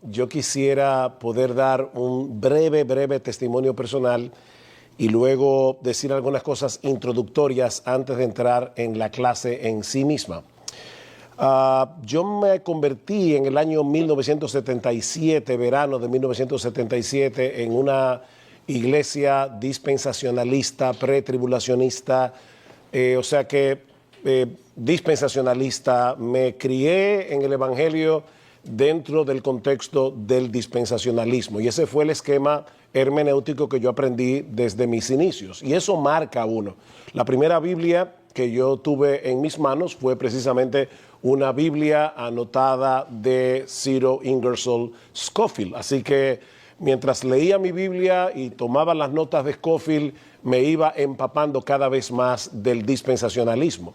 yo quisiera poder dar un breve testimonio personal y luego decir algunas cosas introductorias antes de entrar en la clase en sí misma. Yo me convertí en el año 1977, verano de 1977, en una iglesia dispensacionalista, pretribulacionista, dispensacionalista. Me crié en el Evangelio dentro del contexto del dispensacionalismo y ese fue el esquema hermenéutico que yo aprendí desde mis inicios y eso marca a uno. La primera Biblia que yo tuve en mis manos fue precisamente una Biblia anotada de Cyril Ingersoll Scofield, así que mientras leía mi Biblia y tomaba las notas de Scofield me iba empapando cada vez más del dispensacionalismo.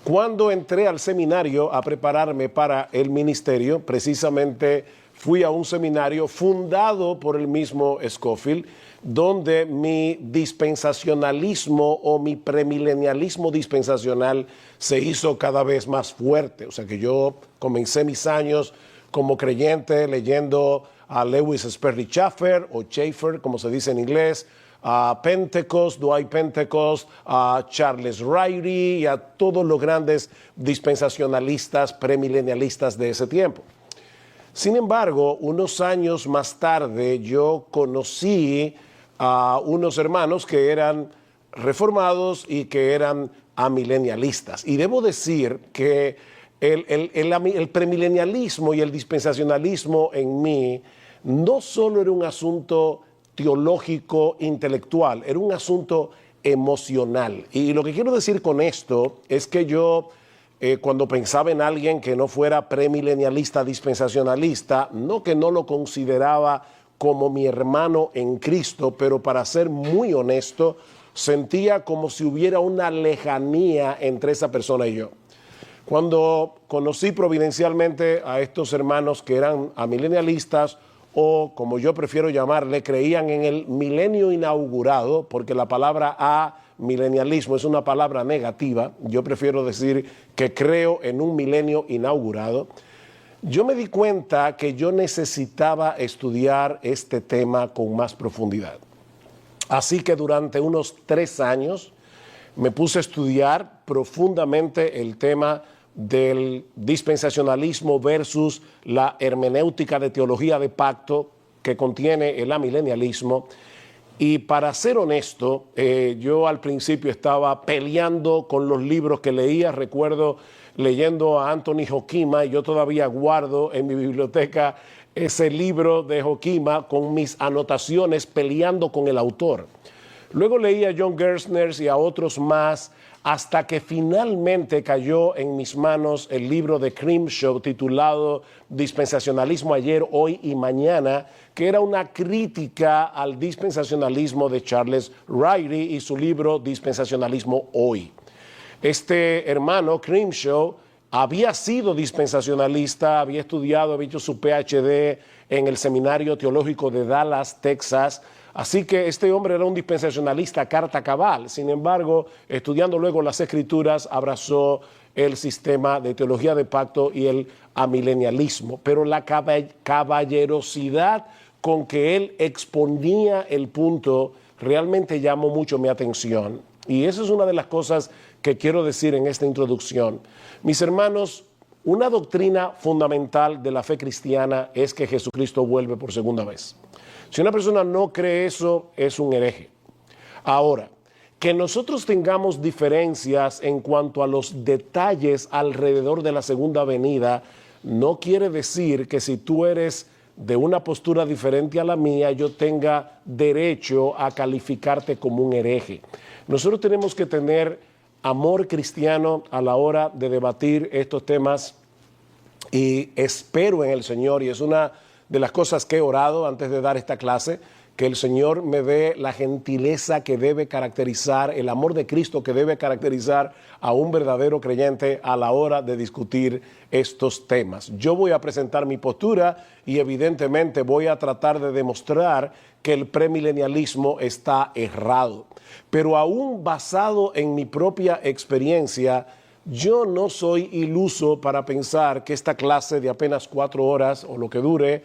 Cuando entré al seminario a prepararme para el ministerio, precisamente fui a un seminario fundado por el mismo Scofield, donde mi dispensacionalismo o mi premilenialismo dispensacional se hizo cada vez más fuerte. O sea que yo comencé mis años como creyente leyendo a Lewis Sperry Chafer o Chafer, como se dice en inglés, a Pentecost, Dwight Pentecost, a Charles Ryrie y a todos los grandes dispensacionalistas, premilenialistas de ese tiempo. Sin embargo, unos años más tarde yo conocí a unos hermanos que eran reformados y que eran amilenialistas. Y debo decir que el premilenialismo y el dispensacionalismo en mí no solo era un asunto teológico, intelectual, era un asunto emocional. Y lo que quiero decir con esto es que yo, cuando pensaba en alguien que no fuera premilenialista, dispensacionalista, no que no lo consideraba como mi hermano en Cristo, pero para ser muy honesto, sentía como si hubiera una lejanía entre esa persona y yo. Cuando conocí providencialmente a estos hermanos que eran amilenialistas, o como yo prefiero llamarle, creían en el milenio inaugurado, porque la palabra amilenialismo es una palabra negativa, yo prefiero decir que creo en un milenio inaugurado. Yo me di cuenta que yo necesitaba estudiar este tema con más profundidad. Así que durante unos 3 años me puse a estudiar profundamente el tema del dispensacionalismo versus la hermenéutica de teología de pacto que contiene el amilenialismo. Y para ser honesto, yo al principio estaba peleando con los libros que leía. Recuerdo leyendo a Anthony Hoekema y yo todavía guardo en mi biblioteca ese libro de Hoekema con mis anotaciones peleando con el autor. Luego leí a John Gerstner y a otros más hasta que finalmente cayó en mis manos el libro de Grimshaw titulado Dispensacionalismo ayer, hoy y mañana, que era una crítica al dispensacionalismo de Charles Ryrie y su libro Dispensacionalismo hoy. Este hermano Grimshaw había sido dispensacionalista, había estudiado, había hecho su PhD en el Seminario Teológico de Dallas, Texas. Así que este hombre era un dispensacionalista carta cabal. Sin embargo, estudiando luego las Escrituras, abrazó el sistema de teología de pacto y el amilenialismo. Pero la caballerosidad con que él exponía el punto realmente llamó mucho mi atención. Y eso es una de las cosas que quiero decir en esta introducción. Mis hermanos, una doctrina fundamental de la fe cristiana es que Jesucristo vuelve por segunda vez. Si una persona no cree eso, es un hereje. Ahora, que nosotros tengamos diferencias en cuanto a los detalles alrededor de la segunda venida, no quiere decir que si tú eres de una postura diferente a la mía, yo tenga derecho a calificarte como un hereje. Nosotros tenemos que tener amor cristiano a la hora de debatir estos temas y espero en el Señor, y es una de las cosas que he orado antes de dar esta clase, que el Señor me dé la gentileza que debe caracterizar, el amor de Cristo que debe caracterizar a un verdadero creyente a la hora de discutir estos temas. Yo voy a presentar mi postura y evidentemente voy a tratar de demostrar que el premilenialismo está errado. Pero aún basado en mi propia experiencia, Yo no soy iluso para pensar que esta clase de apenas 4 horas o lo que dure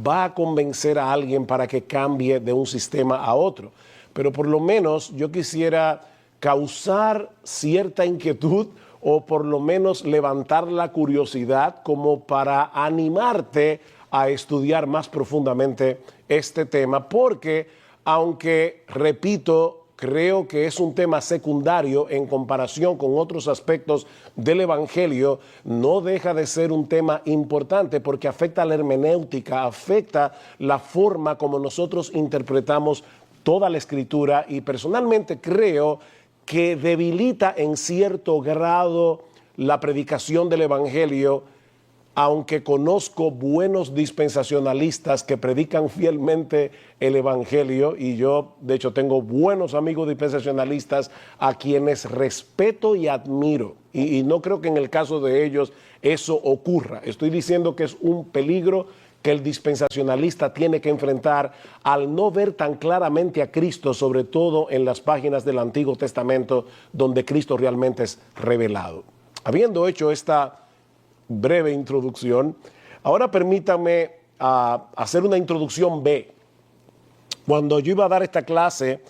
va a convencer a alguien para que cambie de un sistema a otro. Pero por lo menos yo quisiera causar cierta inquietud o por lo menos levantar la curiosidad como para animarte a estudiar más profundamente este tema, porque aunque, repito, creo que es un tema secundario en comparación con otros aspectos del Evangelio, no deja de ser un tema importante porque afecta la hermenéutica, afecta la forma como nosotros interpretamos toda la Escritura, y personalmente creo que debilita en cierto grado la predicación del Evangelio, aunque conozco buenos dispensacionalistas que predican fielmente el Evangelio, y yo de hecho tengo buenos amigos dispensacionalistas a quienes respeto y admiro, y no creo que en el caso de ellos eso ocurra. Estoy diciendo que es un peligro que el dispensacionalista tiene que enfrentar al no ver tan claramente a Cristo, sobre todo en las páginas del Antiguo Testamento donde Cristo realmente es revelado. Habiendo hecho esta breve introducción, ahora permítame hacer una introducción B. Cuando yo iba a dar esta clase,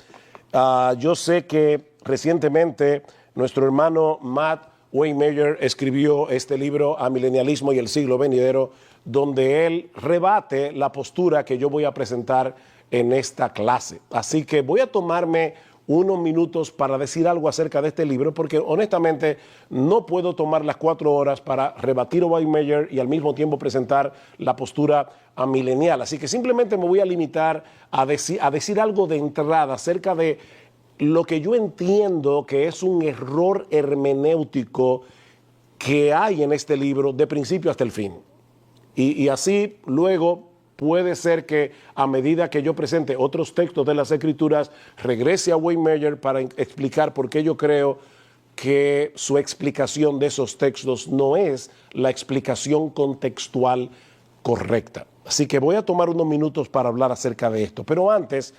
yo sé que recientemente nuestro hermano Matt Waymeyer escribió este libro, Amilenialismo y el siglo venidero, donde él rebate la postura que yo voy a presentar en esta clase. Así que voy a tomarme unos minutos para decir algo acerca de este libro, porque honestamente no puedo tomar las 4 horas para rebatir a Waymeyer y al mismo tiempo presentar la postura amilenial. Así que simplemente me voy a limitar a decir algo de entrada acerca de lo que yo entiendo que es un error hermenéutico que hay en este libro de principio hasta el fin. Y así luego puede ser que a medida que yo presente otros textos de las Escrituras, regrese a Waymeyer para explicar por qué yo creo que su explicación de esos textos no es la explicación contextual correcta. Así que voy a tomar unos minutos para hablar acerca de esto. Pero antes,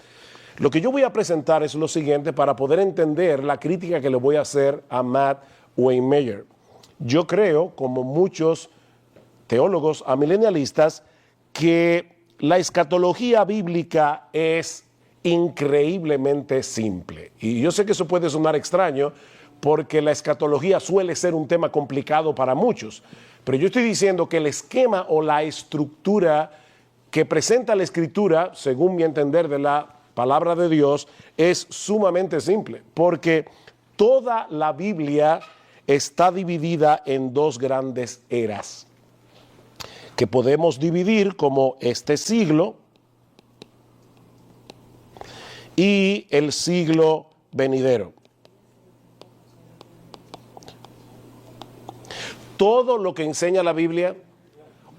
lo que yo voy a presentar es lo siguiente para poder entender la crítica que le voy a hacer a Matt Waymeyer. Yo creo, como muchos teólogos amilenialistas, que la escatología bíblica es increíblemente simple. Y yo sé que eso puede sonar extraño porque la escatología suele ser un tema complicado para muchos. Pero yo estoy diciendo que el esquema o la estructura que presenta la Escritura, según mi entender de la palabra de Dios, es sumamente simple. Porque toda la Biblia está dividida en 2 grandes eras, que podemos dividir como este siglo y el siglo venidero. Todo lo que enseña la Biblia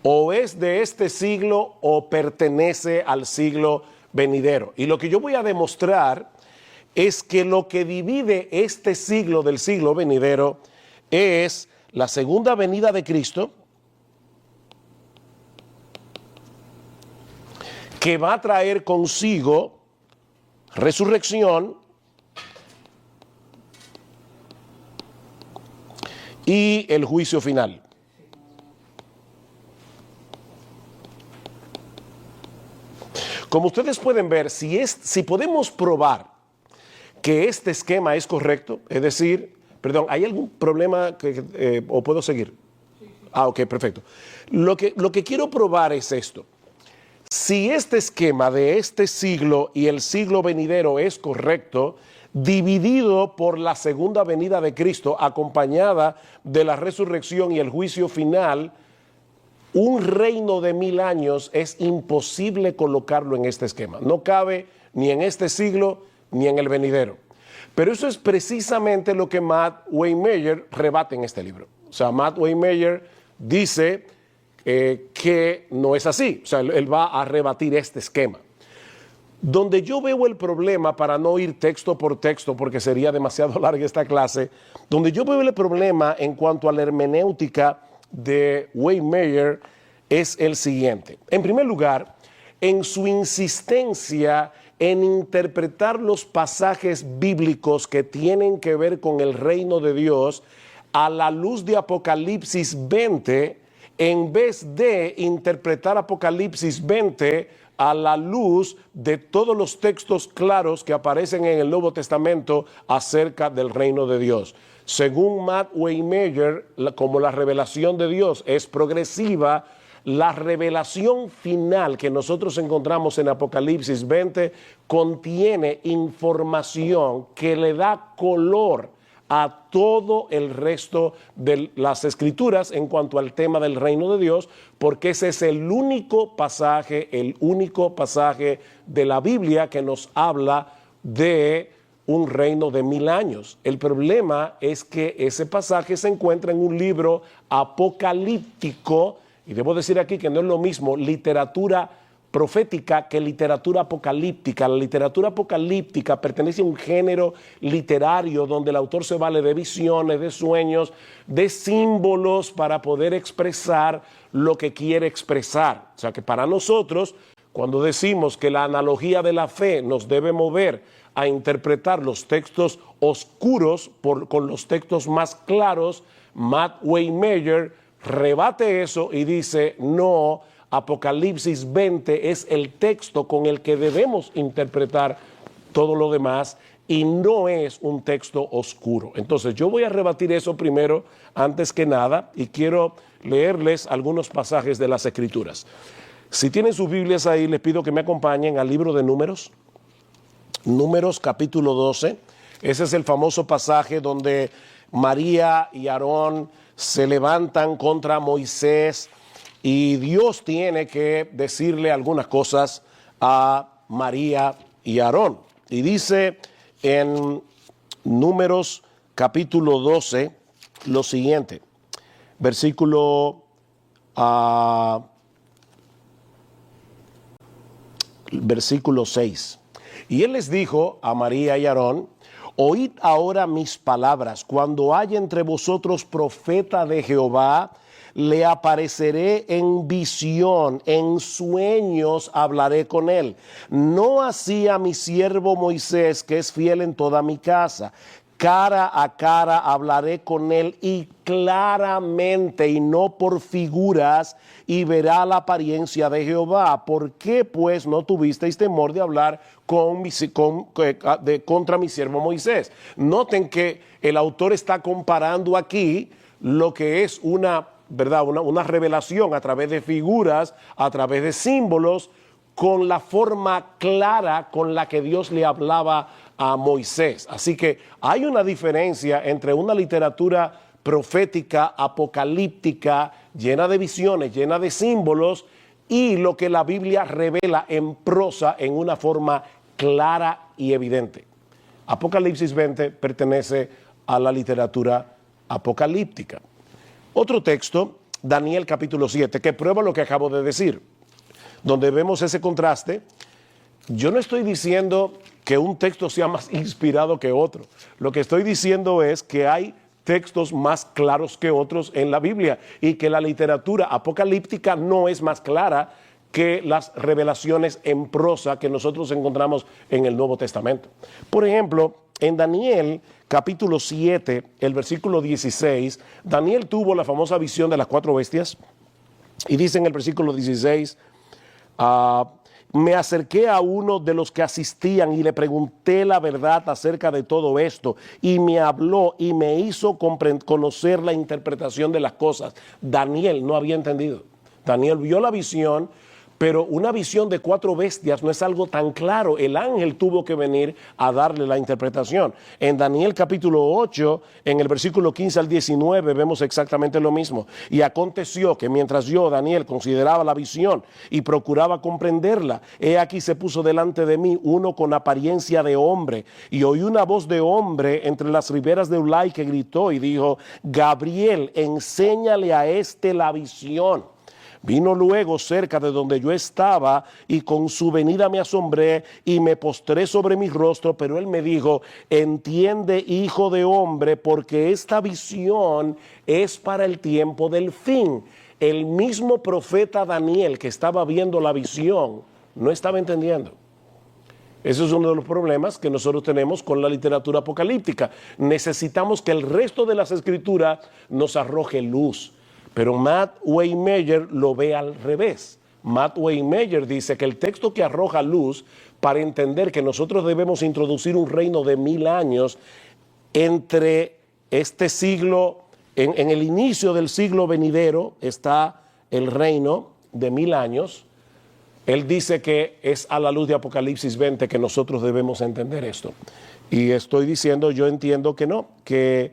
o es de este siglo o pertenece al siglo venidero. Y lo que yo voy a demostrar es que lo que divide este siglo del siglo venidero es la segunda venida de Cristo, que va a traer consigo resurrección y el juicio final. Como ustedes pueden ver, si podemos probar que este esquema es correcto, es decir, perdón, ¿hay algún problema o puedo seguir? Ok, perfecto. Lo que quiero probar es esto. Si este esquema de este siglo y el siglo venidero es correcto, dividido por la segunda venida de Cristo, acompañada de la resurrección y el juicio final, un reino de 1000 años es imposible colocarlo en este esquema. No cabe ni en este siglo ni en el venidero. Pero eso es precisamente lo que Matt Waymeyer rebate en este libro. O sea, Matt Waymeyer dice que no es así. O sea, él va a rebatir este esquema. Donde yo veo el problema, para no ir texto por texto, porque sería demasiado larga esta clase, donde yo veo el problema en cuanto a la hermenéutica de Waymeyer es el siguiente. En primer lugar, en su insistencia en interpretar los pasajes bíblicos que tienen que ver con el reino de Dios a la luz de Apocalipsis 20, en vez de interpretar Apocalipsis 20 a la luz de todos los textos claros que aparecen en el Nuevo Testamento acerca del reino de Dios. Según Matt Waymeyer, como la revelación de Dios es progresiva, la revelación final que nosotros encontramos en Apocalipsis 20 contiene información que le da color a todo el resto de las escrituras en cuanto al tema del reino de Dios, porque ese es el único pasaje de la Biblia que nos habla de un reino de 1000 años. El problema es que ese pasaje se encuentra en un libro apocalíptico, y debo decir aquí que no es lo mismo literatura profética que literatura apocalíptica. La literatura apocalíptica pertenece a un género literario donde el autor se vale de visiones, de sueños, de símbolos para poder expresar lo que quiere expresar. O sea que para nosotros, cuando decimos que la analogía de la fe nos debe mover a interpretar los textos oscuros con los textos más claros, Matt Waymeyer rebate eso y dice, no, Apocalipsis 20 es el texto con el que debemos interpretar todo lo demás y no es un texto oscuro. Entonces yo voy a rebatir eso primero, antes que nada, y quiero leerles algunos pasajes de las Escrituras. Si tienen sus Biblias ahí, les pido que me acompañen al libro de Números, Números capítulo 12. Ese es el famoso pasaje donde María y Aarón se levantan contra Moisés y Dios tiene que decirle algunas cosas a María y Aarón. Y dice en Números capítulo 12 lo siguiente, versículo 6. Y él les dijo a María y Aarón, oíd ahora mis palabras, cuando haya entre vosotros profeta de Jehová, le apareceré en visión, en sueños hablaré con él. No así a mi siervo Moisés, que es fiel en toda mi casa. Cara a cara hablaré con él y claramente y no por figuras, y verá la apariencia de Jehová. ¿Por qué pues no tuvisteis temor de hablar contra mi siervo Moisés? Noten que el autor está comparando aquí lo que es una revelación a través de figuras, a través de símbolos, con la forma clara con la que Dios le hablaba a Moisés. Así que hay una diferencia entre una literatura profética, apocalíptica, llena de visiones, llena de símbolos, y lo que la Biblia revela en prosa en una forma clara y evidente. Apocalipsis 20 pertenece a la literatura apocalíptica. Otro texto, Daniel capítulo 7, que prueba lo que acabo de decir, donde vemos ese contraste. Yo no estoy diciendo que un texto sea más inspirado que otro. Lo que estoy diciendo es que hay textos más claros que otros en la Biblia y que la literatura apocalíptica no es más clara que las revelaciones en prosa que nosotros encontramos en el Nuevo Testamento. Por ejemplo, en Daniel capítulo 7, el versículo 16, Daniel tuvo la famosa visión de las 4 bestias y dice en el versículo 16, me acerqué a uno de los que asistían y le pregunté la verdad acerca de todo esto, y me habló y me hizo conocer la interpretación de las cosas. Daniel no había entendido. Daniel vio la visión, pero una visión de 4 bestias no es algo tan claro. El ángel tuvo que venir a darle la interpretación. En Daniel capítulo 8, en el versículo 15 al 19, vemos exactamente lo mismo. Y aconteció que mientras yo, Daniel, consideraba la visión y procuraba comprenderla, he aquí se puso delante de mí uno con apariencia de hombre, y oí una voz de hombre entre las riberas de Ulai que gritó y dijo, Gabriel, enséñale a este la visión. Vino luego cerca de donde yo estaba, y con su venida me asombré y me postré sobre mi rostro, pero él me dijo, entiende, hijo de hombre, porque esta visión es para el tiempo del fin. El mismo profeta Daniel que estaba viendo la visión no estaba entendiendo. Ese es uno de los problemas que nosotros tenemos con la literatura apocalíptica. Necesitamos que el resto de las escrituras nos arroje luz. Pero Matt Waymeyer lo ve al revés. Matt Waymeyer dice que el texto que arroja luz para entender que nosotros debemos introducir un reino de 1000 años entre este siglo, en el inicio del siglo venidero está el reino de 1000 años. Él dice que es a la luz de Apocalipsis 20 que nosotros debemos entender esto. Y estoy diciendo, yo entiendo que no, que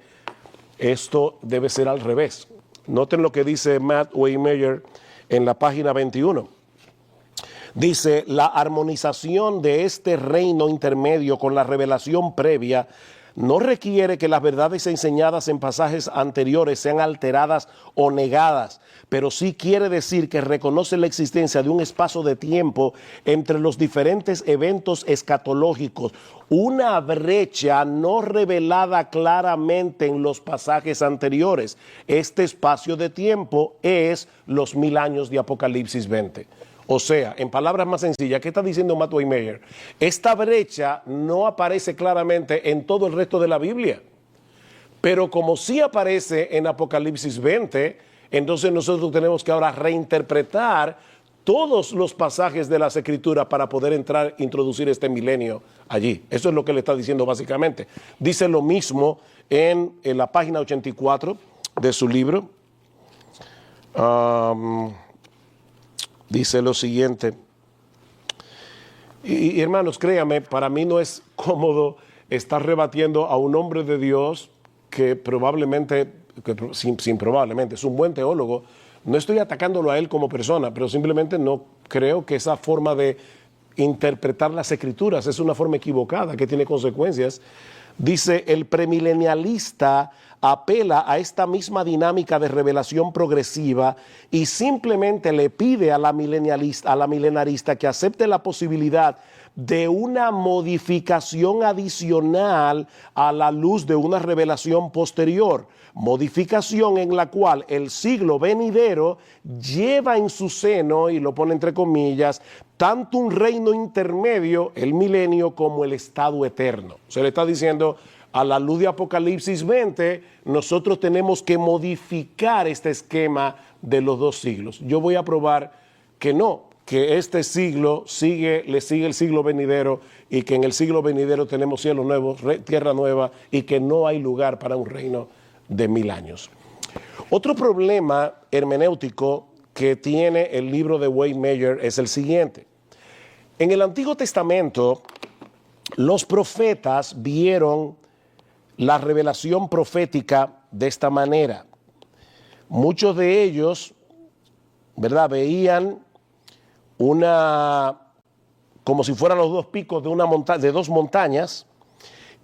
esto debe ser al revés. Noten lo que dice Matt Waymeyer en la página 21. Dice, la armonización de este reino intermedio con la revelación previa no requiere que las verdades enseñadas en pasajes anteriores sean alteradas o negadas, pero sí quiere decir que reconoce la existencia de un espacio de tiempo entre los diferentes eventos escatológicos, una brecha no revelada claramente en los pasajes anteriores. Este espacio de tiempo es los 1000 años de Apocalipsis 20. O sea, en palabras más sencillas, ¿qué está diciendo Matt Waymeyer? Esta brecha no aparece claramente en todo el resto de la Biblia, pero como sí aparece en Apocalipsis 20, entonces nosotros tenemos que ahora reinterpretar todos los pasajes de las Escrituras para poder introducir este milenio allí. Eso es lo que le está diciendo básicamente. Dice lo mismo en la página 84 de su libro. Dice lo siguiente, y hermanos, créame, para mí no es cómodo estar rebatiendo a un hombre de Dios que probablemente, probablemente, es un buen teólogo. No estoy atacándolo a él como persona, pero simplemente no creo que esa forma de interpretar las Escrituras es una forma equivocada que tiene consecuencias. Dice, el premilenialista apela a esta misma dinámica de revelación progresiva y simplemente le pide a la milenarista que acepte la posibilidad de una modificación adicional a la luz de una revelación posterior, modificación en la cual el siglo venidero lleva en su seno, y lo pone entre comillas, tanto un reino intermedio, el milenio, como el estado eterno. Se le está diciendo, a la luz de Apocalipsis 20, nosotros tenemos que modificar este esquema de los dos siglos. Yo voy a probar que no, que este siglo le sigue el siglo venidero y que en el siglo venidero tenemos cielo nuevo, tierra nueva y que no hay lugar para un reino de 1000 años. Otro problema hermenéutico que tiene el libro de Waymeyer es el siguiente. En el Antiguo Testamento, los profetas vieron la revelación profética de esta manera. Muchos de ellos, ¿verdad?, veían como si fueran los dos picos de dos montañas,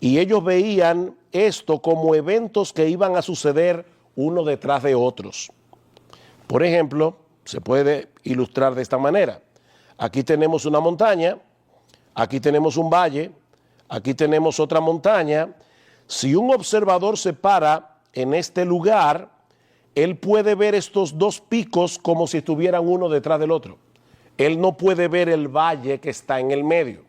y ellos veían esto como eventos que iban a suceder uno detrás de otros. Por ejemplo, se puede ilustrar de esta manera. Aquí tenemos una montaña, aquí tenemos un valle, aquí tenemos otra montaña. Si un observador se para en este lugar, él puede ver estos dos picos como si estuvieran uno detrás del otro. Él no puede ver el valle que está en el medio.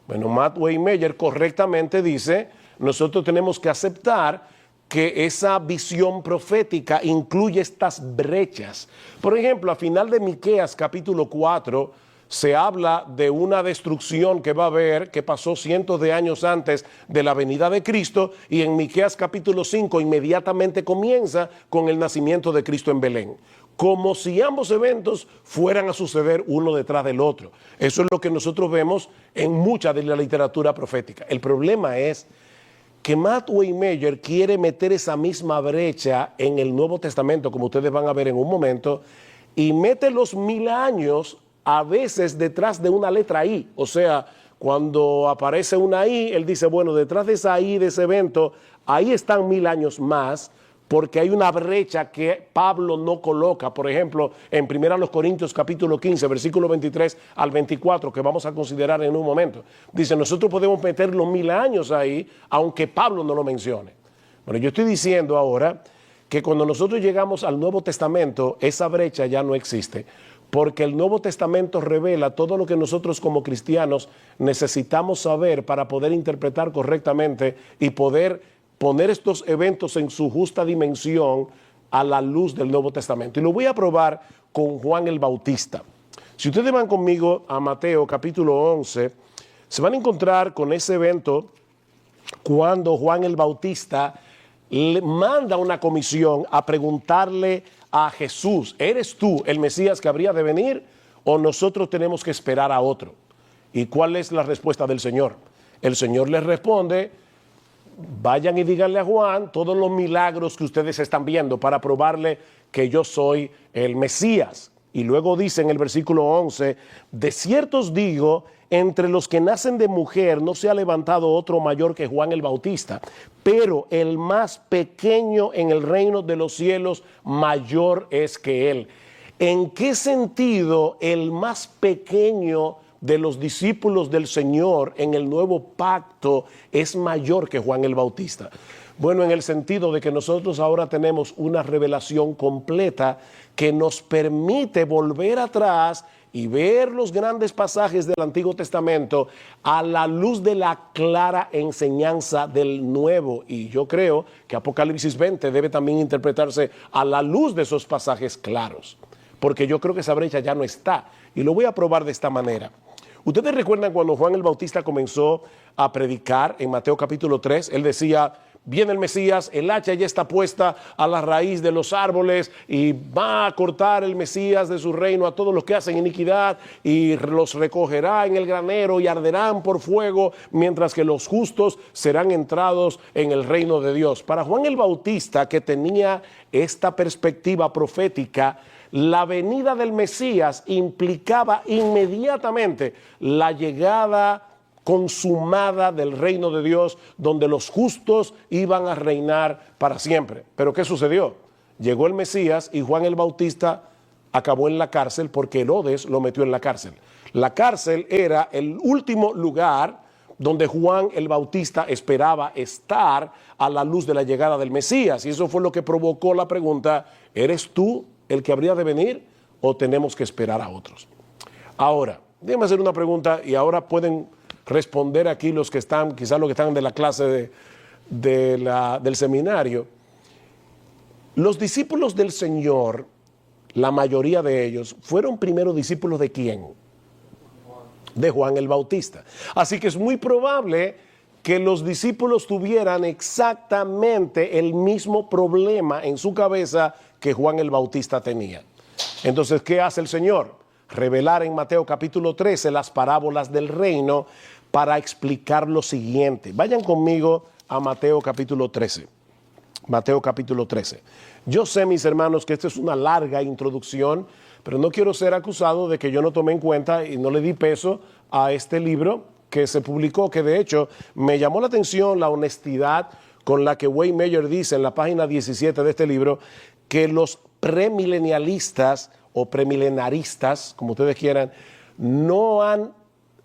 Bueno, Matt Waymeyer correctamente dice, nosotros tenemos que aceptar que esa visión profética incluye estas brechas. Por ejemplo, a final de Miqueas capítulo 4, se habla de una destrucción que va a haber, que pasó cientos de años antes de la venida de Cristo, y en Miqueas capítulo 5 inmediatamente comienza con el nacimiento de Cristo en Belén, como si ambos eventos fueran a suceder uno detrás del otro. Eso es lo que nosotros vemos en mucha de la literatura profética. El problema es que Matt Waymeyer quiere meter esa misma brecha en el Nuevo Testamento, como ustedes van a ver en un momento, y mete los 1000 años a veces detrás de una letra I. O sea, cuando aparece una I, él dice, bueno, detrás de esa I, de ese evento, ahí están 1000 años más, porque hay una brecha que Pablo no coloca. Por ejemplo, en 1 Corintios capítulo 15, versículo 23 al 24, que vamos a considerar en un momento. Dice, nosotros podemos meter los 1000 años ahí, aunque Pablo no lo mencione. Bueno, yo estoy diciendo ahora que cuando nosotros llegamos al Nuevo Testamento, esa brecha ya no existe, porque el Nuevo Testamento revela todo lo que nosotros como cristianos necesitamos saber para poder interpretar correctamente y poder poner estos eventos en su justa dimensión a la luz del Nuevo Testamento. Y lo voy a probar con Juan el Bautista. Si ustedes van conmigo a Mateo capítulo 11, se van a encontrar con ese evento cuando Juan el Bautista le manda una comisión a preguntarle a Jesús: ¿eres tú el Mesías que habría de venir o nosotros tenemos que esperar a otro? ¿Y cuál es la respuesta del Señor? El Señor les responde: vayan y díganle a Juan todos los milagros que ustedes están viendo para probarle que yo soy el Mesías. Y luego dice en el versículo 11: de cierto os digo, entre los que nacen de mujer no se ha levantado otro mayor que Juan el Bautista, pero el más pequeño en el reino de los cielos mayor es que él. ¿En qué sentido el más pequeño de los discípulos del Señor en el nuevo pacto es mayor que Juan el Bautista? Bueno, en el sentido de que nosotros ahora tenemos una revelación completa que nos permite volver atrás y ver los grandes pasajes del Antiguo Testamento a la luz de la clara enseñanza del Nuevo. Y yo creo que Apocalipsis 20 debe también interpretarse a la luz de esos pasajes claros, porque yo creo que esa brecha ya no está. Y lo voy a probar de esta manera. Ustedes recuerdan cuando Juan el Bautista comenzó a predicar en Mateo capítulo 3, él decía: viene el Mesías, el hacha ya está puesta a la raíz de los árboles y va a cortar el Mesías de su reino a todos los que hacen iniquidad y los recogerá en el granero y arderán por fuego, mientras que los justos serán entrados en el reino de Dios. Para Juan el Bautista, que tenía esta perspectiva profética, la venida del Mesías implicaba inmediatamente la llegada consumada del reino de Dios, donde los justos iban a reinar para siempre. Pero ¿qué sucedió? Llegó el Mesías y Juan el Bautista acabó en la cárcel porque Herodes lo metió en la cárcel. La cárcel era el último lugar donde Juan el Bautista esperaba estar a la luz de la llegada del Mesías. Y eso fue lo que provocó la pregunta: ¿eres tú el que habría de venir o tenemos que esperar a otros? Ahora, déjenme hacer una pregunta y ahora pueden responder aquí los que están, quizás los que están de la clase del seminario. Los discípulos del Señor, la mayoría de ellos, fueron primero discípulos ¿de quién? De Juan el Bautista. Así que es muy probable que los discípulos tuvieran exactamente el mismo problema en su cabeza que Juan el Bautista tenía. Entonces, ¿qué hace el Señor? Revelar en Mateo capítulo 13 las parábolas del reino para explicar lo siguiente. Vayan conmigo a Mateo capítulo 13. Mateo capítulo 13. Yo sé, mis hermanos, que esta es una larga introducción, pero no quiero ser acusado de que yo no tomé en cuenta y no le di peso a este libro que se publicó, que de hecho me llamó la atención la honestidad con la que Wayne Meyer dice en la página 17 de este libro que los premilenialistas o premilenaristas, como ustedes quieran, no han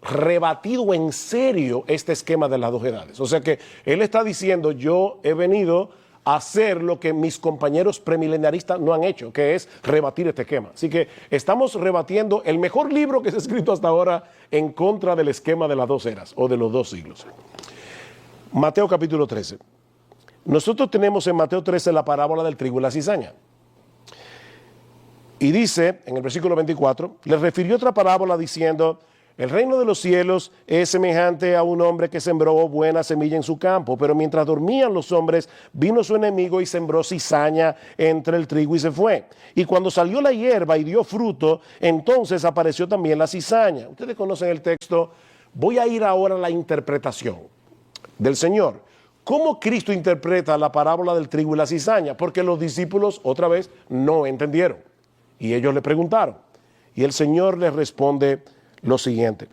rebatido en serio este esquema de las dos edades. O sea que él está diciendo: yo he venido a hacer lo que mis compañeros premilenaristas no han hecho, que es rebatir este esquema. Así que estamos rebatiendo el mejor libro que se ha escrito hasta ahora en contra del esquema de las dos eras o de los dos siglos. Mateo capítulo 13. Nosotros tenemos en Mateo 13 la parábola del trigo y la cizaña. Y dice, en el versículo 24, le refirió otra parábola diciendo: el reino de los cielos es semejante a un hombre que sembró buena semilla en su campo, pero mientras dormían los hombres, vino su enemigo y sembró cizaña entre el trigo y se fue. Y cuando salió la hierba y dio fruto, entonces apareció también la cizaña. Ustedes conocen el texto. Voy a ir ahora a la interpretación del Señor. ¿Cómo Cristo interpreta la parábola del trigo y la cizaña? Porque los discípulos, otra vez, no entendieron. Y ellos le preguntaron. Y el Señor les responde lo siguiente: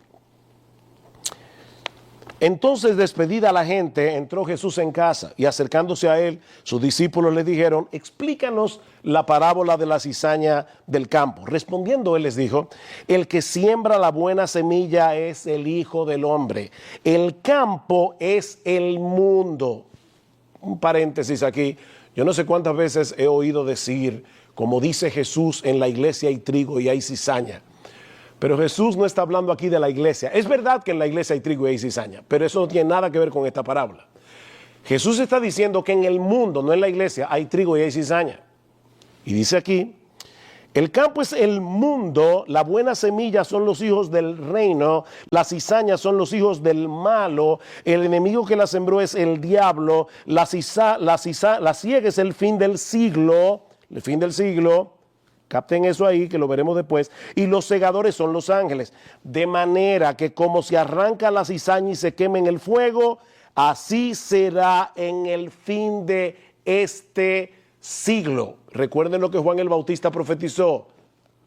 entonces, despedida la gente, entró Jesús en casa y acercándose a él, sus discípulos le dijeron: explícanos la parábola de la cizaña del campo. Respondiendo él les dijo: el que siembra la buena semilla es el Hijo del Hombre. El campo es el mundo. Un paréntesis aquí. Yo no sé cuántas veces he oído decir como dice Jesús, en la iglesia hay trigo y hay cizaña. Pero Jesús no está hablando aquí de la iglesia. Es verdad que en la iglesia hay trigo y hay cizaña, pero eso no tiene nada que ver con esta parábola. Jesús está diciendo que en el mundo, no en la iglesia, hay trigo y hay cizaña. Y dice aquí, el campo es el mundo, la buena semilla son los hijos del reino, las cizañas son los hijos del malo, el enemigo que la sembró es el diablo, la siega es el fin del siglo, capten eso ahí que lo veremos después, y los segadores son los ángeles, de manera que como se arranca la cizaña y se quema en el fuego, así será en el fin de este siglo. Recuerden lo que Juan el Bautista profetizó.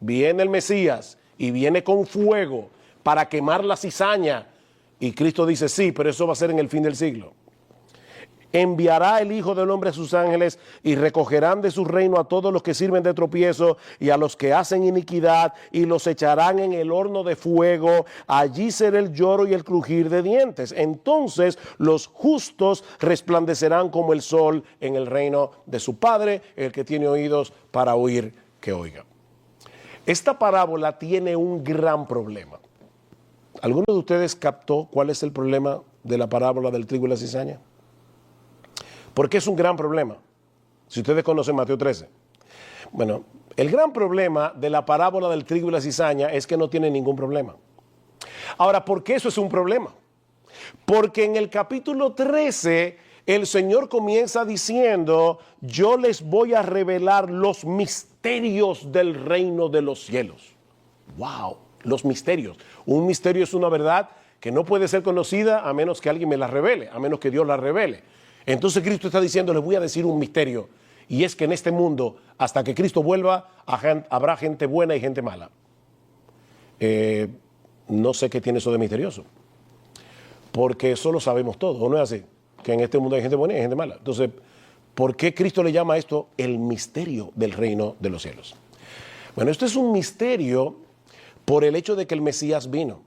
Viene el Mesías y viene con fuego para quemar la cizaña. Y Cristo dice, sí, pero eso va a ser en el fin del siglo. Enviará el Hijo del Hombre a sus ángeles y recogerán de su reino a todos los que sirven de tropiezo y a los que hacen iniquidad y los echarán en el horno de fuego. Allí será el lloro y el crujir de dientes. Entonces los justos resplandecerán como el sol en el reino de su Padre. El que tiene oídos para oír, que oiga. Esta parábola tiene un gran problema. ¿Alguno de ustedes captó cuál es el problema de la parábola del trigo y la cizaña? ¿Por qué es un gran problema? Si ustedes conocen Mateo 13. Bueno, el gran problema de la parábola del trigo y la cizaña es que no tiene ningún problema. Ahora, ¿por qué eso es un problema? Porque en el capítulo 13, el Señor comienza diciendo, yo les voy a revelar los misterios del reino de los cielos. ¡Wow! Los misterios. Un misterio es una verdad que no puede ser conocida a menos que alguien me la revele, a menos que Dios la revele. Entonces Cristo está diciendo, les voy a decir un misterio, y es que en este mundo, hasta que Cristo vuelva, habrá gente buena y gente mala. No sé qué tiene eso de misterioso, porque eso lo sabemos todos, ¿o no es así? Que en este mundo hay gente buena y gente mala. Entonces, ¿por qué Cristo le llama a esto el misterio del reino de los cielos? Bueno, esto es un misterio por el hecho de que el Mesías vino.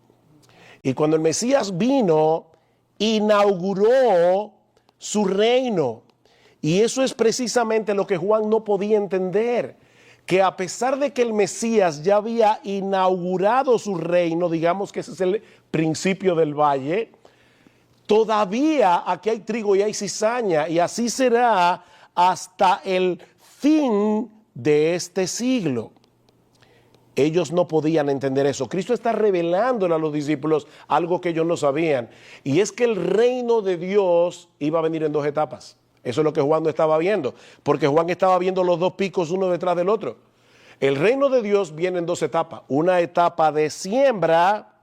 Y cuando el Mesías vino, inauguró su reino. Y eso es precisamente lo que Juan no podía entender, que a pesar de que el Mesías ya había inaugurado su reino, digamos que ese es el principio del valle, todavía aquí hay trigo y hay cizaña, y así será hasta el fin de este siglo. Ellos no podían entender eso. Cristo está revelándole a los discípulos algo que ellos no sabían. Y es que el reino de Dios iba a venir en dos etapas. Eso es lo que Juan no estaba viendo. Porque Juan estaba viendo los dos picos uno detrás del otro. El reino de Dios viene en dos etapas. Una etapa de siembra,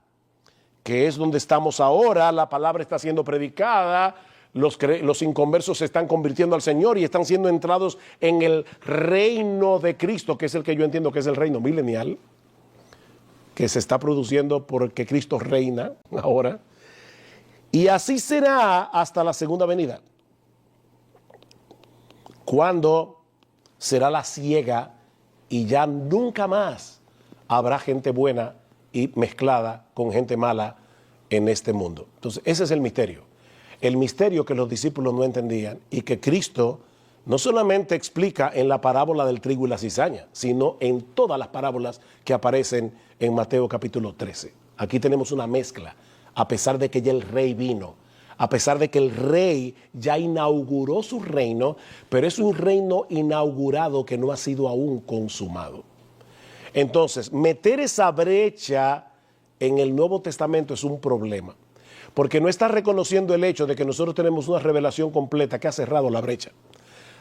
que es donde estamos ahora. La palabra está siendo predicada. Los inconversos se están convirtiendo al Señor y están siendo entrados en el reino de Cristo, que es el que yo entiendo que es el reino milenial, que se está produciendo porque Cristo reina ahora. Y así será hasta la segunda venida, cuando será la siega y ya nunca más habrá gente buena y mezclada con gente mala en este mundo. Entonces, ese es el misterio. El misterio que los discípulos no entendían y que Cristo no solamente explica en la parábola del trigo y la cizaña, sino en todas las parábolas que aparecen en Mateo capítulo 13. Aquí tenemos una mezcla, a pesar de que ya el rey vino, a pesar de que el rey ya inauguró su reino, pero es un reino inaugurado que no ha sido aún consumado. Entonces, meter esa brecha en el Nuevo Testamento es un problema. Porque no está reconociendo el hecho de que nosotros tenemos una revelación completa que ha cerrado la brecha.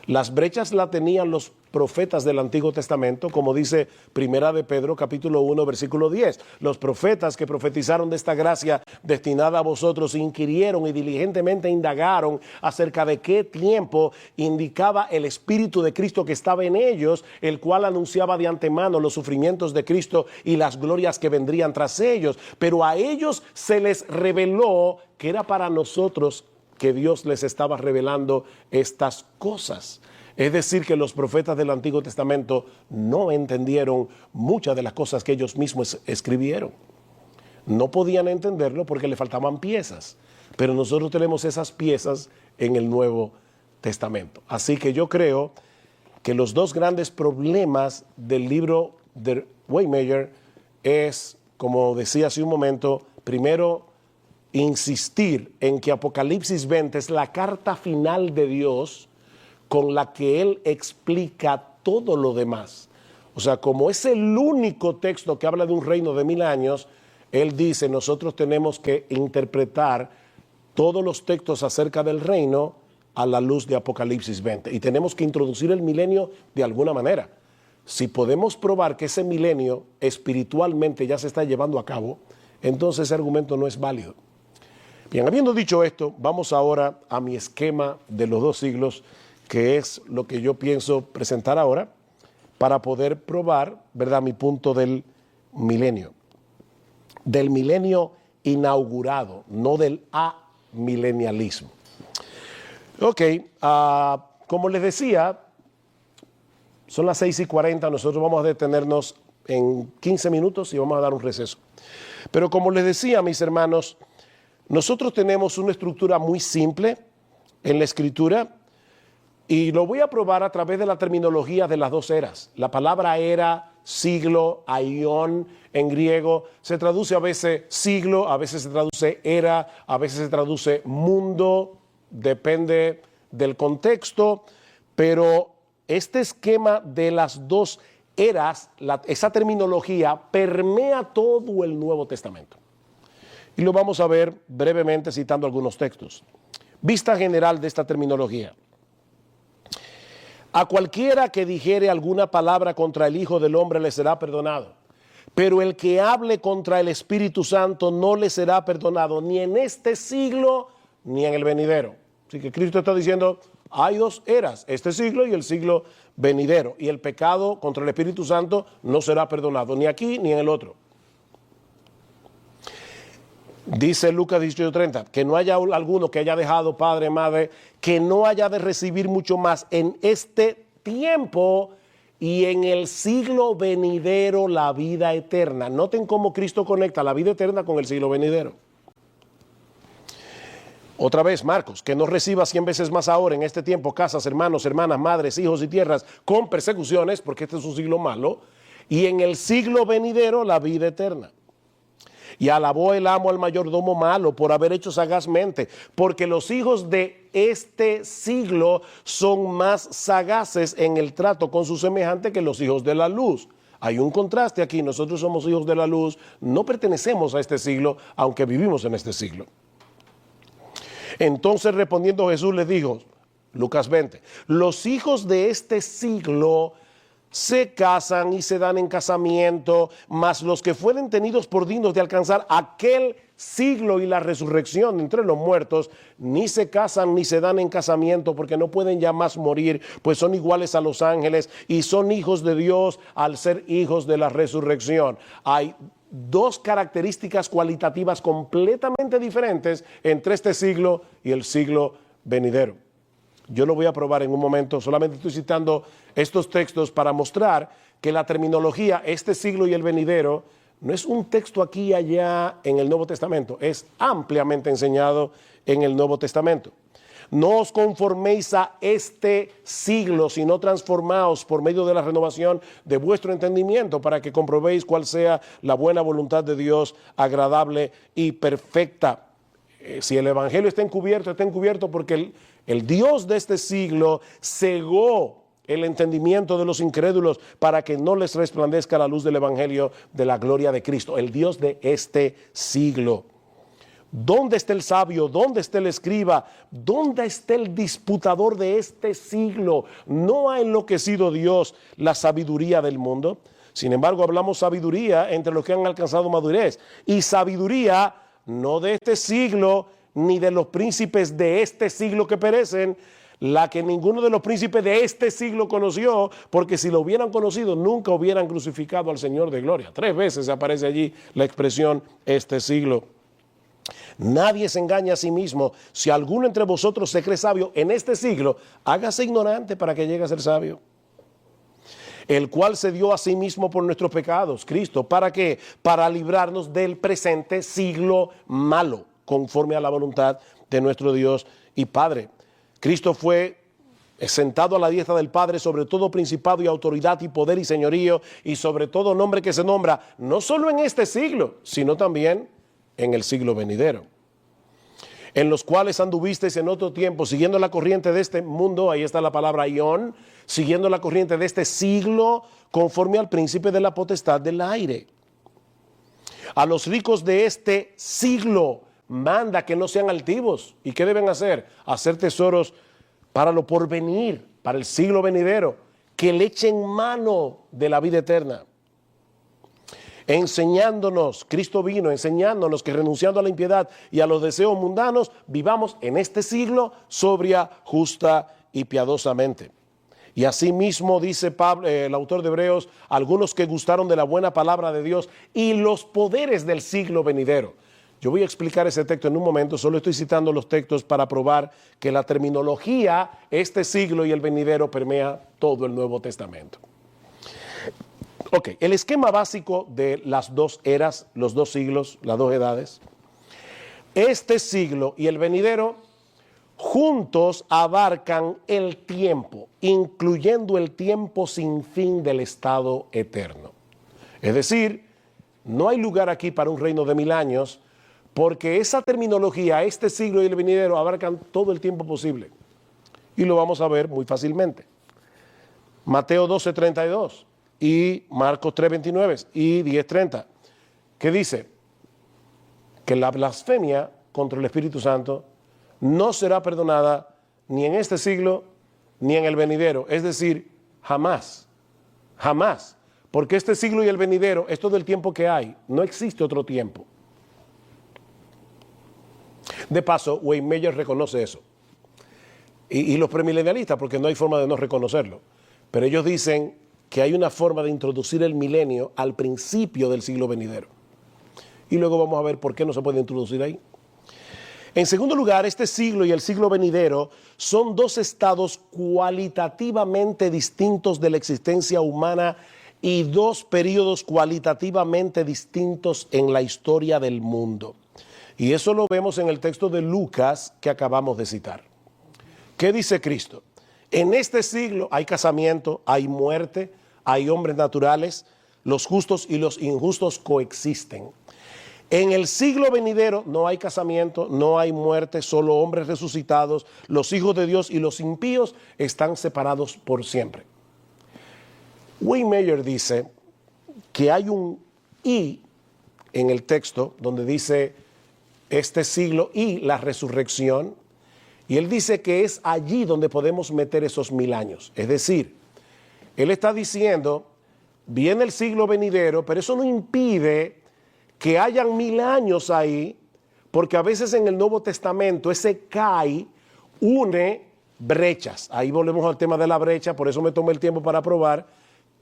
Las brechas la tenían los profetas del Antiguo Testamento, como dice Primera de Pedro, capítulo 1, versículo 10. Los profetas que profetizaron de esta gracia destinada a vosotros inquirieron y diligentemente indagaron acerca de qué tiempo indicaba el Espíritu de Cristo que estaba en ellos, el cual anunciaba de antemano los sufrimientos de Cristo y las glorias que vendrían tras ellos. Pero a ellos se les reveló que era para nosotros que Dios les estaba revelando estas cosas. Es decir, que los profetas del Antiguo Testamento no entendieron muchas de las cosas que ellos mismos escribieron. No podían entenderlo porque le faltaban piezas. Pero nosotros tenemos esas piezas en el Nuevo Testamento. Así que yo creo que los dos grandes problemas del libro de Waymaker es, como decía hace un momento, primero, insistir en que Apocalipsis 20 es la carta final de Dios con la que Él explica todo lo demás. O sea, como es el único texto que habla de un reino de 1000 años, Él dice, nosotros tenemos que interpretar todos los textos acerca del reino a la luz de Apocalipsis 20. Y tenemos que introducir el milenio de alguna manera. Si podemos probar que ese milenio espiritualmente ya se está llevando a cabo, entonces ese argumento no es válido. Bien, habiendo dicho esto, vamos ahora a mi esquema de los 2 siglos, que es lo que yo pienso presentar ahora para poder probar, ¿verdad?, mi punto del milenio inaugurado, no del amilenialismo. Ok, como les decía, son las 6:40, nosotros vamos a detenernos en 15 minutos y vamos a dar un receso. Pero como les decía, mis hermanos, nosotros tenemos una estructura muy simple en la Escritura y lo voy a probar a través de la terminología de las 2 eras. La palabra era, siglo, aión, en griego, se traduce a veces siglo, a veces se traduce era, a veces se traduce mundo, depende del contexto, pero este esquema de las 2 eras, esa terminología permea todo el Nuevo Testamento. Y lo vamos a ver brevemente citando algunos textos. Vista general de esta terminología. A cualquiera que dijere alguna palabra contra el Hijo del Hombre le será perdonado, pero el que hable contra el Espíritu Santo no le será perdonado, ni en este siglo ni en el venidero. Así que Cristo está diciendo, hay 2 eras, este siglo y el siglo venidero, y el pecado contra el Espíritu Santo no será perdonado, ni aquí ni en el otro. Dice Lucas 18:30, que no haya alguno que haya dejado padre, madre, que no haya de recibir mucho más en este tiempo y en el siglo venidero la vida eterna. Noten cómo Cristo conecta la vida eterna con el siglo venidero. Otra vez, Marcos, que no reciba 100 veces más ahora en este tiempo casas, hermanos, hermanas, madres, hijos y tierras con persecuciones, porque este es un siglo malo, y en el siglo venidero la vida eterna. Y alabó el amo al mayordomo malo por haber hecho sagazmente, porque los hijos de este siglo son más sagaces en el trato con su semejante que los hijos de la luz. Hay un contraste aquí, nosotros somos hijos de la luz, no pertenecemos a este siglo, aunque vivimos en este siglo. Entonces respondiendo Jesús les dijo, Lucas 20, los hijos de este siglo se casan y se dan en casamiento, mas los que fueren tenidos por dignos de alcanzar aquel siglo y la resurrección entre los muertos, ni se casan ni se dan en casamiento, porque no pueden ya más morir, pues son iguales a los ángeles y son hijos de Dios al ser hijos de la resurrección. Hay 2 características cualitativas completamente diferentes entre este siglo y el siglo venidero. Yo lo voy a probar en un momento, solamente estoy citando estos textos para mostrar que la terminología, este siglo y el venidero, no es un texto aquí y allá en el Nuevo Testamento, es ampliamente enseñado en el Nuevo Testamento. No os conforméis a este siglo, sino transformaos por medio de la renovación de vuestro entendimiento para que comprobéis cuál sea la buena voluntad de Dios, agradable y perfecta. Si el evangelio está encubierto porque el Dios de este siglo cegó el entendimiento de los incrédulos para que no les resplandezca la luz del evangelio de la gloria de Cristo. El Dios de este siglo. ¿Dónde está el sabio? ¿Dónde está el escriba? ¿Dónde está el disputador de este siglo? ¿No ha enloquecido Dios la sabiduría del mundo? Sin embargo, hablamos sabiduría entre los que han alcanzado madurez. Y sabiduría no de este siglo, ni de los príncipes de este siglo que perecen, la que ninguno de los príncipes de este siglo conoció, porque si lo hubieran conocido, nunca hubieran crucificado al Señor de gloria. 3 veces aparece allí la expresión este siglo. Nadie se engaña a sí mismo. Si alguno entre vosotros se cree sabio en este siglo, hágase ignorante para que llegue a ser sabio. El cual se dio a sí mismo por nuestros pecados, Cristo. ¿Para qué? Para librarnos del presente siglo malo, conforme a la voluntad de nuestro Dios y Padre. Cristo fue sentado a la diestra del Padre, sobre todo principado y autoridad y poder y señorío, y sobre todo nombre que se nombra, no solo en este siglo, sino también en el siglo venidero. En los cuales anduvisteis en otro tiempo, siguiendo la corriente de este mundo, ahí está la palabra ión, siguiendo la corriente de este siglo, conforme al príncipe de la potestad del aire. A los ricos de este siglo manda que no sean altivos. ¿Y qué deben hacer? Hacer tesoros para lo porvenir, para el siglo venidero, que le echen mano de la vida eterna. Enseñándonos, Cristo vino enseñándonos que renunciando a la impiedad y a los deseos mundanos, vivamos en este siglo sobria, justa y piadosamente. Y asimismo dice Pablo, el autor de Hebreos, algunos que gustaron de la buena palabra de Dios y los poderes del siglo venidero. Yo voy a explicar ese texto en un momento, solo estoy citando los textos para probar que la terminología, este siglo y el venidero permea todo el Nuevo Testamento. Ok, el esquema básico de las dos eras, los dos siglos, las dos edades. Este siglo y el venidero juntos abarcan el tiempo, incluyendo el tiempo sin fin del estado eterno. Es decir, no hay lugar aquí para un reino de 1000 años, porque esa terminología, este siglo y el venidero, abarcan todo el tiempo posible. Y lo vamos a ver muy fácilmente. Mateo 12:32 y Marcos 3:29 y 10:30, que dice que la blasfemia contra el Espíritu Santo no será perdonada ni en este siglo ni en el venidero. Es decir, jamás, jamás. Porque este siglo y el venidero es todo el tiempo que hay. No existe otro tiempo. De paso, Wayne Meyer reconoce eso. Y los premilenialistas, porque no hay forma de no reconocerlo. Pero ellos dicen que hay una forma de introducir el milenio al principio del siglo venidero. Y luego vamos a ver por qué no se puede introducir ahí. En segundo lugar, este siglo y el siglo venidero son dos estados cualitativamente distintos de la existencia humana y dos periodos cualitativamente distintos en la historia del mundo. Y eso lo vemos en el texto de Lucas que acabamos de citar. ¿Qué dice Cristo? En este siglo hay casamiento, hay muerte, hay hombres naturales, los justos y los injustos coexisten. En el siglo venidero no hay casamiento, no hay muerte, solo hombres resucitados, los hijos de Dios y los impíos están separados por siempre. Wayne Meyer dice que hay un "y" en el texto donde dice este siglo y la resurrección, y él dice que es allí donde podemos meter esos 1000 años. Es decir, él está diciendo, viene el siglo venidero, pero eso no impide que hayan 1000 años ahí, porque a veces en el Nuevo Testamento ese "kai" une brechas. Ahí volvemos al tema de la brecha, por eso me tomé el tiempo para probar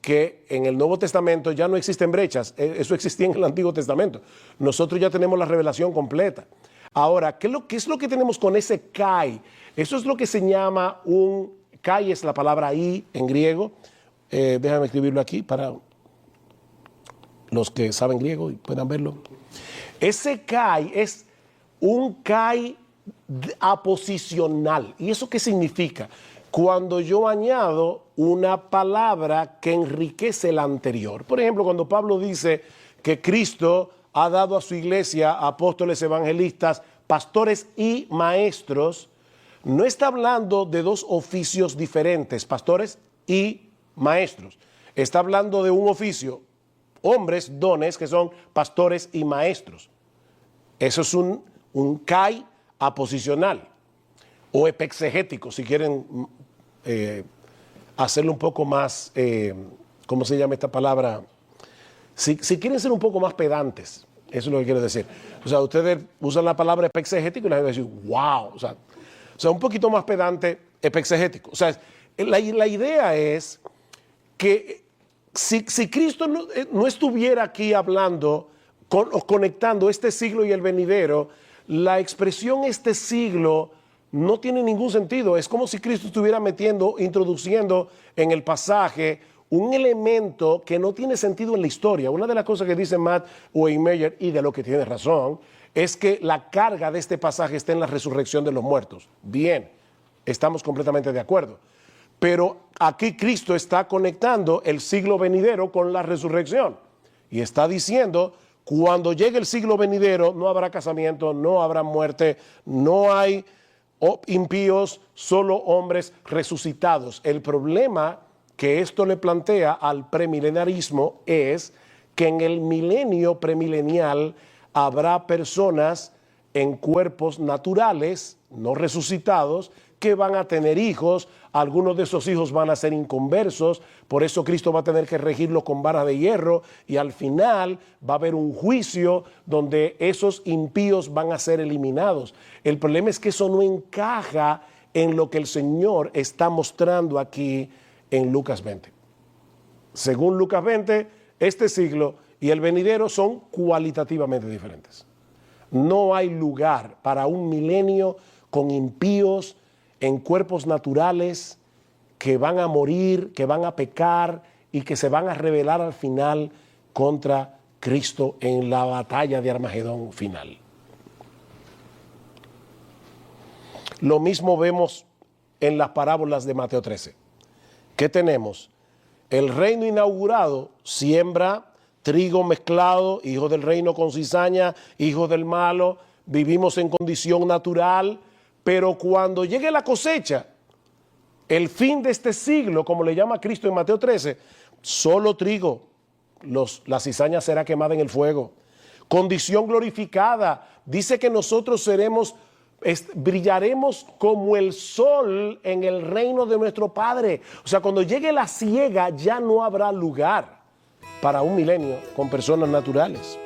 que en el Nuevo Testamento ya no existen brechas, eso existía en el Antiguo Testamento. Nosotros ya tenemos la revelación completa. Ahora, ¿qué es lo que tenemos con ese "kai"? Eso es lo que se llama un "kai", es la palabra "y" en griego. Déjame escribirlo aquí para los que saben griego y puedan verlo. Ese "kai" es un "kai" aposicional. ¿Y eso qué significa? Cuando yo añado una palabra que enriquece la anterior. Por ejemplo, cuando Pablo dice que Cristo ha dado a su iglesia apóstoles, evangelistas, pastores y maestros, no está hablando de dos oficios diferentes, pastores y maestros. Está hablando de un oficio, hombres, dones, que son pastores y maestros. Eso es un "kai" aposicional o epexegético, si quieren hacerlo un poco más, ¿cómo se llama esta palabra? Si quieren ser un poco más pedantes, eso es lo que quiero decir. O sea, ustedes usan la palabra epexegético y la gente va a decir, wow, o sea, un poquito más pedante, epexegético. O sea, la idea es que si Cristo no estuviera aquí hablando o conectando este siglo y el venidero, la expresión "este siglo" no tiene ningún sentido. Es como si Cristo estuviera introduciendo en el pasaje un elemento que no tiene sentido en la historia. Una de las cosas que dice Matt Waymeyer, y de lo que tiene razón, es que la carga de este pasaje está en la resurrección de los muertos. Bien, estamos completamente de acuerdo. Pero aquí Cristo está conectando el siglo venidero con la resurrección. Y está diciendo, cuando llegue el siglo venidero, no habrá casamiento, no habrá muerte, no hay impíos, solo hombres resucitados. El problema que esto le plantea al premilenarismo es que en el milenio premilenial habrá personas en cuerpos naturales, no resucitados, que van a tener hijos, algunos de esos hijos van a ser inconversos, por eso Cristo va a tener que regirlos con varas de hierro y al final va a haber un juicio donde esos impíos van a ser eliminados. El problema es que eso no encaja en lo que el Señor está mostrando aquí en Lucas 20. Según Lucas 20, este siglo y el venidero son cualitativamente diferentes. No hay lugar para un milenio con impíos en cuerpos naturales que van a morir, que van a pecar y que se van a rebelar al final contra Cristo en la batalla de Armagedón final. Lo mismo vemos en las parábolas de Mateo 13. ¿Qué tenemos? El reino inaugurado siembra trigo mezclado, hijos del reino con cizaña, hijos del malo, vivimos en condición natural, pero cuando llegue la cosecha, el fin de este siglo, como le llama Cristo en Mateo 13, solo trigo, la cizaña será quemada en el fuego. Condición glorificada, dice que nosotros brillaremos como el sol en el reino de nuestro Padre. O sea, cuando llegue la siega ya no habrá lugar para un milenio con personas naturales.